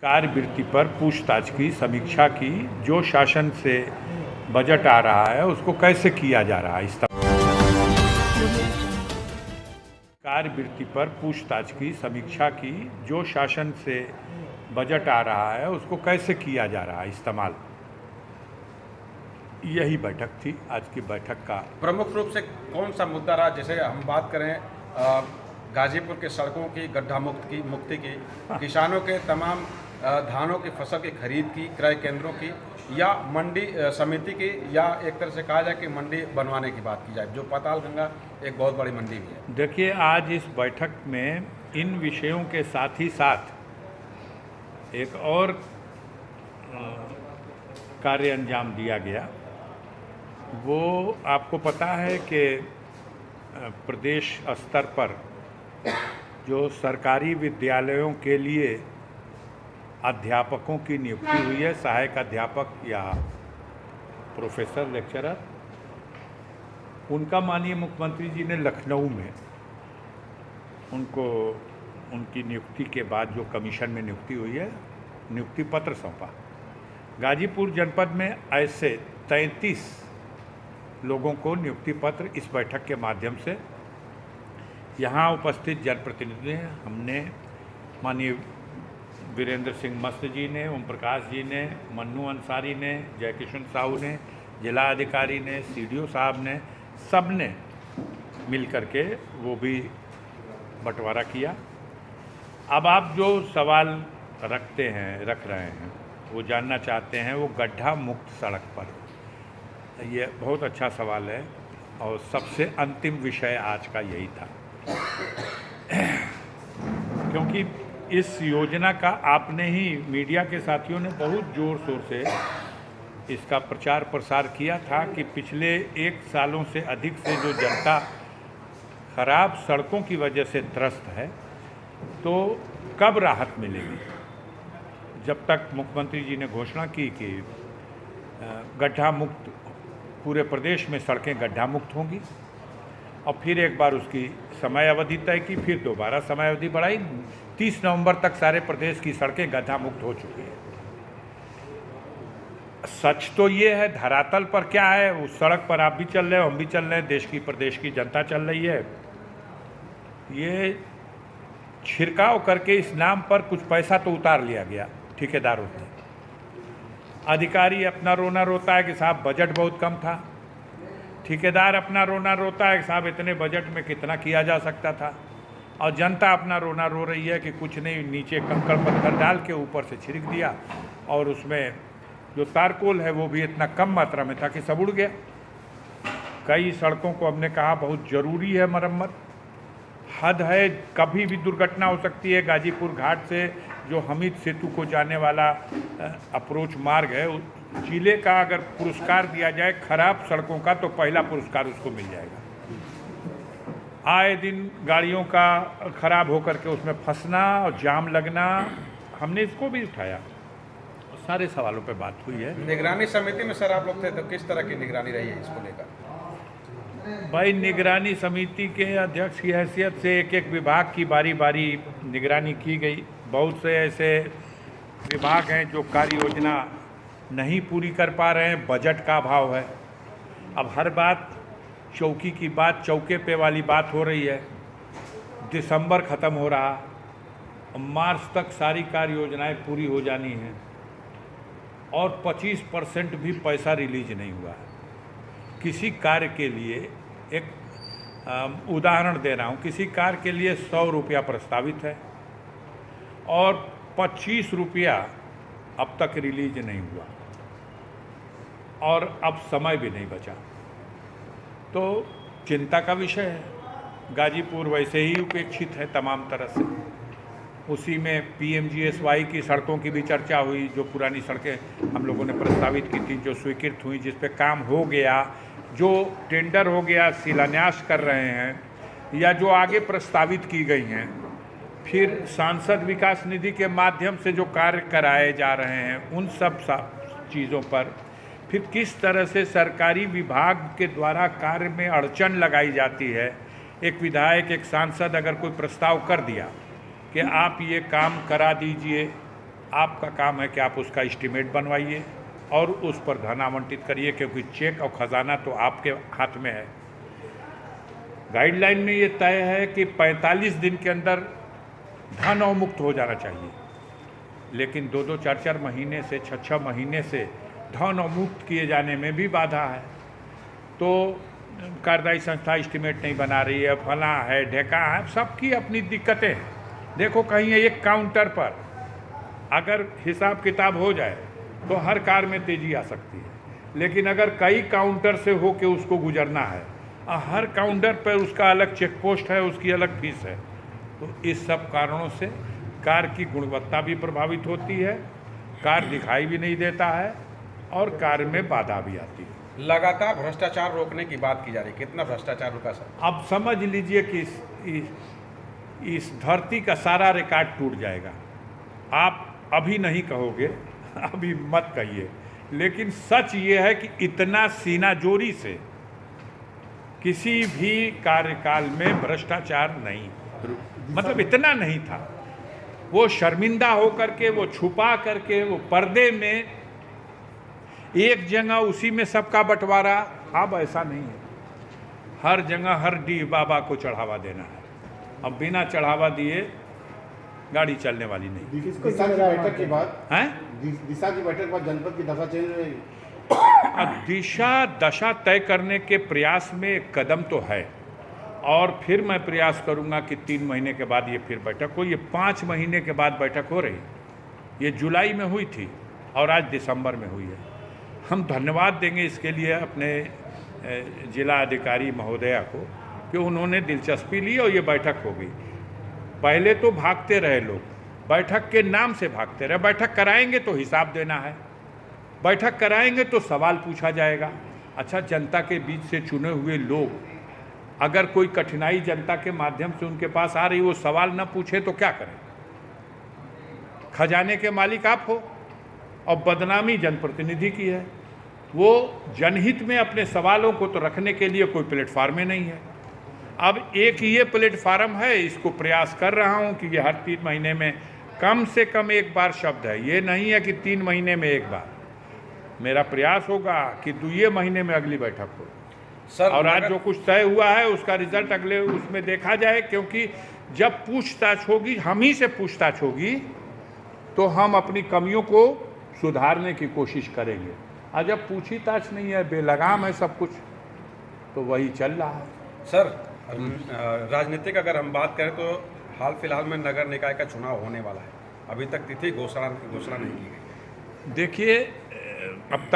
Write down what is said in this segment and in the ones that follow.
कार्यवृत्ति पर पूछताछ की समीक्षा की। जो शासन से बजट आ रहा है उसको कैसे किया जा रहा है कार्यवृत्ति पर पूछताछ की समीक्षा की। जो शासन से बजट आ रहा है उसको कैसे किया जा रहा है इस्तेमाल। यही बैठक थी आज की बैठक का। प्रमुख रूप से कौन सा मुद्दा रहा? जैसे हम बात करें गाजीपुर के सड़कों की गड्ढा मुक्ति की, किसानों के तमाम धानों की फसल की खरीद की, क्रय केंद्रों की, या मंडी समिति की, या एक तरह से कहा जाए कि मंडी बनवाने की बात की जाए, जो पातालगंगा एक बहुत बड़ी मंडी भी है। देखिए, आज इस बैठक में इन विषयों के साथ ही साथ एक और कार्य अंजाम दिया गया। वो आपको पता है कि प्रदेश स्तर पर जो सरकारी विद्यालयों के लिए अध्यापकों की नियुक्ति हुई है, सहायक अध्यापक या प्रोफेसर लेक्चरर, उनका माननीय मुख्यमंत्री जी ने लखनऊ में उनको उनकी नियुक्ति के बाद जो कमीशन में नियुक्ति हुई है, नियुक्ति पत्र सौंपा। गाजीपुर जनपद में ऐसे 33 लोगों को नियुक्ति पत्र इस बैठक के माध्यम से यहाँ उपस्थित जनप्रतिनिधि हैं। हमने माननीय वीरेंद्र सिंह मस्त जी ने, ओम प्रकाश जी ने, मन्नू अंसारी ने, जयकिशन साहू ने, जिला अधिकारी ने, सीडीओ साहब ने, सब ने मिल कर के वो भी बंटवारा किया। अब आप जो सवाल रख रहे हैं, वो जानना चाहते हैं, वो गड्ढा मुक्त सड़क पर। ये बहुत अच्छा सवाल है और सबसे अंतिम विषय आज का यही था, क्योंकि इस योजना का आपने ही मीडिया के साथियों ने बहुत ज़ोर शोर से इसका प्रचार प्रसार किया था कि पिछले 1 सालों से अधिक से जो जनता खराब सड़कों की वजह से त्रस्त है, तो कब राहत मिलेगी। जब तक मुख्यमंत्री जी ने घोषणा की कि गड्ढा मुक्त पूरे प्रदेश में सड़कें गड्ढा मुक्त होंगी, और फिर एक बार उसकी समय अवधि तय की, फिर दोबारा समय अवधि बढ़ाई। 30 नवंबर तक सारे प्रदेश की सड़कें गड्ढा मुक्त हो चुकी हैं। सच तो ये है, धरातल पर क्या है, उस सड़क पर आप भी चल रहे हो, हम भी चल रहे हैं, देश की प्रदेश की जनता चल रही है। ये छिड़काव करके इस नाम पर कुछ पैसा तो उतार लिया गया ठेकेदारों से। अधिकारी अपना रोना रोता है कि साहब बजट बहुत कम था, ठेकेदार अपना रोना रोता है कि साहब इतने बजट में कितना किया जा सकता था, और जनता अपना रोना रो रही है कि कुछ नहीं, नीचे कंकड़ पत्थर डाल के ऊपर से छिड़क दिया, और उसमें जो तारकोल है वो भी इतना कम मात्रा में था कि सब उड़ गया। कई सड़कों को हमने कहा बहुत ज़रूरी है मरम्मत, हद है, कभी भी दुर्घटना हो सकती है। गाजीपुर घाट से जो हमीद सेतु को जाने वाला अप्रोच मार्ग है, जिले का अगर पुरस्कार दिया जाए खराब सड़कों का, तो पहला पुरस्कार उसको मिल जाएगा। आए दिन गाड़ियों का खराब होकर के उसमें फंसना और जाम लगना, हमने इसको भी उठाया। सारे सवालों पे बात हुई है। निगरानी समिति में सर आप लोग थे, तो किस तरह की निगरानी रही है इसको लेकर? भाई, निगरानी समिति के अध्यक्ष की हैसियत से एक एक विभाग की बारी बारी निगरानी की गई। बहुत से ऐसे विभाग हैं जो कार्य योजना नहीं पूरी कर पा रहे हैं, बजट का अभाव है। अब हर बात चौकी की बात, चौके पे वाली बात हो रही है। दिसंबर ख़त्म हो रहा, मार्च तक सारी कार्य योजनाएँ पूरी हो जानी हैं, और 25% भी पैसा रिलीज नहीं हुआ है। किसी कार्य के लिए एक उदाहरण दे रहा हूँ, किसी कार्य के लिए 100 रुपया प्रस्तावित है और 25 रुपया अब तक रिलीज नहीं हुआ, और अब समय भी नहीं बचा, तो चिंता का विषय है। गाजीपुर वैसे ही उपेक्षित है तमाम तरह से। उसी में PMGSY की सड़कों की भी चर्चा हुई, जो पुरानी सड़कें हम लोगों ने प्रस्तावित की थी, जो स्वीकृत हुई, जिस पे काम हो गया, जो टेंडर हो गया, शिलान्यास कर रहे हैं, या जो आगे प्रस्तावित की गई हैं। फिर सांसद विकास निधि के माध्यम से जो कार्य कराए जा रहे हैं, उन सब चीज़ों पर फिर किस तरह से सरकारी विभाग के द्वारा कार्य में अड़चन लगाई जाती है। एक विधायक, एक सांसद अगर कोई प्रस्ताव कर दिया कि आप ये काम करा दीजिए आपका काम है कि आप उसका एस्टीमेट बनवाइए और उस पर धन आवंटित करिए, क्योंकि चेक और खजाना तो आपके हाथ में है। गाइडलाइन में ये तय है कि 45 दिन के अंदर धन अवमुक्त हो जाना चाहिए, लेकिन 2-2, 4-4 महीने से 6-6 महीने से धन अवमुक्त किए जाने में भी बाधा है। तो कार्यदायी संस्था एस्टीमेट नहीं बना रही है, फला है, ढेका है, सबकी अपनी दिक्कतें हैं। देखो, कहीं एक काउंटर पर अगर हिसाब किताब हो जाए तो हर कार में तेजी आ सकती है, लेकिन अगर कई काउंटर से हो के उसको गुजरना है, हर काउंटर पर उसका अलग चेक पोस्ट है, उसकी अलग फीस है, तो इस सब कारणों से कार की गुणवत्ता भी प्रभावित होती है, कार दिखाई भी नहीं देता है और कार में बाधा भी आती है। लगातार भ्रष्टाचार रोकने की बात की जा रही है, कितना भ्रष्टाचार रुका सर? अब समझ लीजिए कि इस धरती का सारा रिकॉर्ड टूट जाएगा। आप अभी नहीं कहोगे, अभी मत कहिए, लेकिन सच ये है कि इतना सीनाजोरी से किसी भी कार्यकाल में भ्रष्टाचार नहीं, मतलब इतना नहीं था। वो शर्मिंदा होकर के, वो छुपा करके, वो पर्दे में एक जगह उसी में सबका बंटवारा। अब ऐसा नहीं है, हर जगह हर डी बाबा को चढ़ावा देना है। अब बिना चढ़ावा दिए गाड़ी चलने वाली नहीं। दिशा की बैठक के बाद हैं? दिशा की बैठक के बाद जनपद की दशा चेंज हुई। दशा तय करने के प्रयास में एक कदम तो है, और फिर मैं प्रयास करूंगा कि 3 महीने के बाद ये फिर बैठक हो। ये 5 महीने के बाद बैठक हो रही, ये जुलाई में हुई थी और आज दिसंबर में हुई है। हम धन्यवाद देंगे इसके लिए अपने जिला अधिकारी महोदया को कि उन्होंने दिलचस्पी ली और ये बैठक हो गई। पहले तो भागते रहे लोग, बैठक के नाम से भागते रहे। बैठक कराएंगे तो हिसाब देना है, बैठक कराएंगे तो सवाल पूछा जाएगा। अच्छा, जनता के बीच से चुने हुए लोग अगर कोई कठिनाई जनता के माध्यम से उनके पास आ रही, वो सवाल न पूछे तो क्या करें? खजाने के मालिक आप हो और बदनामी जनप्रतिनिधि की है। वो जनहित में अपने सवालों को तो रखने के लिए कोई प्लेटफार्म ही नहीं है। अब एक ये प्लेटफार्म है, इसको प्रयास कर रहा हूँ कि ये हर 3 महीने में कम से कम एक बार शब्द है। ये नहीं है कि 3 महीने में एक बार। मेरा प्रयास होगा कि 2 महीने में अगली बैठक हो सर। और आज जो कुछ तय हुआ है उसका रिजल्ट अगले उसमें देखा जाए, क्योंकि जब पूछताछ होगी, हम ही से पूछताछ होगी, तो हम अपनी कमियों को सुधारने की कोशिश करेंगे। और जब पूछताछ नहीं है, बेलगाम है सब कुछ, तो वही चल रहा है। सर, राजनीतिक अगर हम बात करें तो हाल फिलहाल में नगर निकाय का चुनाव होने वाला है, अभी तक तिथि घोषणा नहीं की गई। देखिए, अब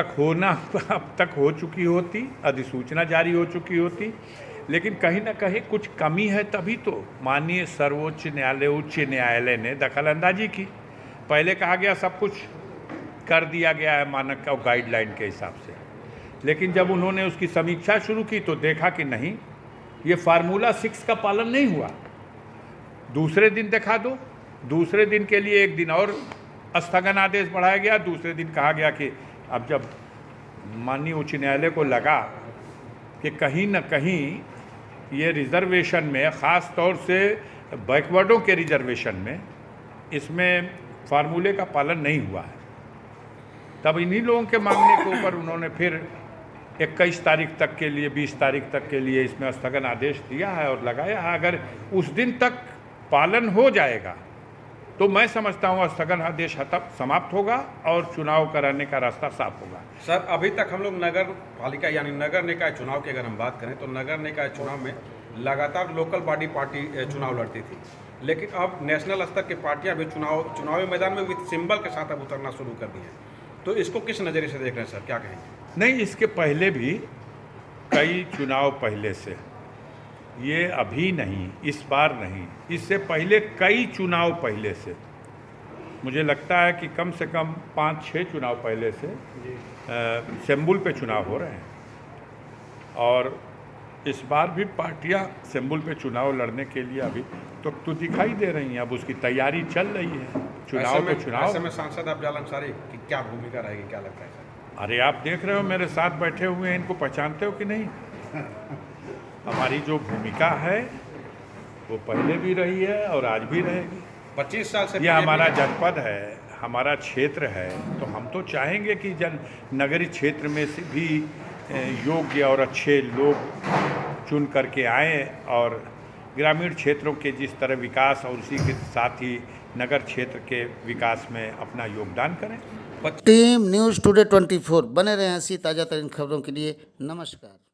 तक हो चुकी होती, अधिसूचना जारी हो चुकी होती, लेकिन कहीं ना कहीं कुछ कमी है, तभी तो माननीय सर्वोच्च न्यायालय, उच्च न्यायालय ने दखल अंदाजी की। पहले कहा गया सब कुछ कर दिया गया है मानक और गाइडलाइन के हिसाब से, लेकिन जब उन्होंने उसकी समीक्षा शुरू की तो देखा कि नहीं, ये फार्मूला 6 का पालन नहीं हुआ। दूसरे दिन दिखा दो, दूसरे दिन के लिए एक दिन और स्थगन आदेश बढ़ाया गया। दूसरे दिन कहा गया कि अब जब माननीय उच्च न्यायालय को लगा कि कहीं न कहीं ये रिजर्वेशन में, ख़ास तौर से बैकवर्डों के रिजर्वेशन में, इसमें फार्मूले का पालन नहीं हुआ है, तब इन्हीं लोगों के मांगने के ऊपर उन्होंने फिर 21 तारीख तक के लिए, 20 तारीख तक के लिए इसमें स्थगन आदेश दिया है और लगाया है। अगर उस दिन तक पालन हो जाएगा तो मैं समझता हूँ स्थगन आदेश समाप्त होगा और चुनाव कराने का रास्ता साफ होगा। सर, अभी तक हम लोग नगर पालिका यानी नगर निकाय चुनाव की अगर हम बात करें तो नगर निकाय चुनाव में लगातार लोकल बॉडी पार्टी चुनाव लड़ती थी, लेकिन अब नेशनल स्तर की पार्टियां भी चुनावी मैदान में विद सिंबल के साथ अब उतरना शुरू कर दी है। तो इसको किस नज़रिए से देख रहे हैं सर, क्या कहेंगे? नहीं, इसके पहले भी कई चुनाव पहले से, ये अभी नहीं, इस बार नहीं, इससे पहले कई चुनाव पहले से, मुझे लगता है कि कम से कम 5-6 चुनाव पहले से सिंबल पे चुनाव हो रहे हैं। और इस बार भी पार्टियां सिंबल पे चुनाव लड़ने के लिए अभी तो दिखाई दे रही हैं। अब उसकी तैयारी चल रही है। चुनाव तो चुनाव। ऐसे में सांसद अफजल अंसारी की क्या भूमिका रहेगी, क्या लगता है सर? अरे आप देख रहे हो, मेरे साथ बैठे हुए हैं, इनको पहचानते हो कि नहीं? हमारी जो भूमिका है वो पहले भी रही है और आज भी रहेगी। 25 साल से ये हमारा जनपद है, हमारा क्षेत्र है तो हम तो चाहेंगे कि नगरीय क्षेत्र में से भी योग्य और अच्छे लोग चुन करके आएँ और ग्रामीण क्षेत्रों के जिस तरह विकास और उसी के साथ ही नगर क्षेत्र के विकास में अपना योगदान करें। टीम न्यूज़ टुडे 24 बने रहे ऐसी ताज़ा तरीन खबरों के लिए। नमस्कार।